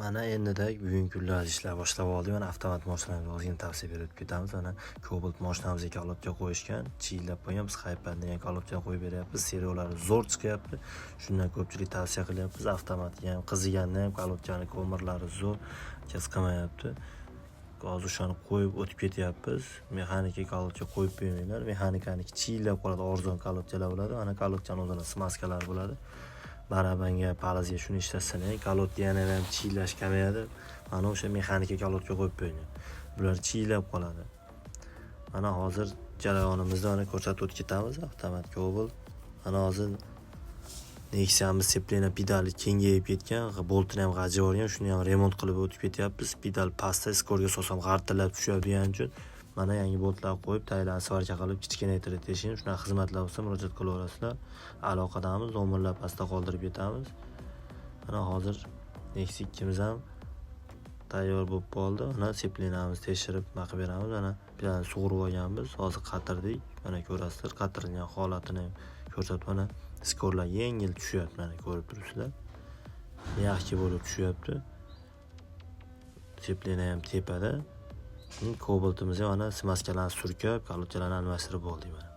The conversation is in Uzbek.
Mana endida bugungi kunlar ishlar boshlab oldik. Mana avtomat mashinalarni ozgina tavsiya berib ketamiz. Mana Cobalt mashinamizga kolobka qo'yishgan, chiylab qo'ygan. Biz Hyper'ni ham kolobka qo'yib beryapmiz. Serialari zo'r chiqyapti. Shundan ko'pchilik tavsiya qilyapmiz. Avtomatga ham qiziganni ham kolobkani ko'mirlari zo'r, hech qilmayapti. Hozir o'shani qo'yib o'tib ketyapmiz. Mexanika kolobka qo'yib bermanglar. Mexanikaniki chiylab qoladi, arzon kolobkalar bo'ladi. Mana kolobkani o'zini smaskalar bo'ladi. Barabanga, palazga shuni ishlatsin, kolodni yana ham chiylash kamayadi. Mana o'sha mexanika kolodga qo'yib qo'ying. Bular chiylab qoladi. Mana hozir jarayonimizni mana ko'rsatib o'tib ketamiz. Avtomat Cobalt. Mana hozir Nexia'miz seplena pedali kengayib ketgan, boltini ham g'ajib olgan, shuni ham remont qilib o'tib ketyapmiz. Pedal pastda skorga solsam g'artillab tushadigan uchun mana yangi boltlar qo'yib, taylarni svarka qilib kichkinaytirib teshing. Shuna xizmatlar bo'lsa murojaat qilaverasizlar. Aloqadamiz, nomerlar pastda qoldirib ketamiz. Mana hozir Nexia 2miz ham tayyor bo'lib qoldi. Mana seplenamizni tekshirib qilib beramiz. Mana pedalni sug'urib olganmiz. Hozir qatirdik. Mana ko'rasizlar, qatirilgan holatini ko'rsatib, mana skorlar yengil tushyapti, mana ko'rib turibsizlar. Yaxshi bo'lib tushyapti. Seplena ham tepada. Cobaltimiz mana smaskalarni surkab, kolodkalarni almashtirib oldik mana.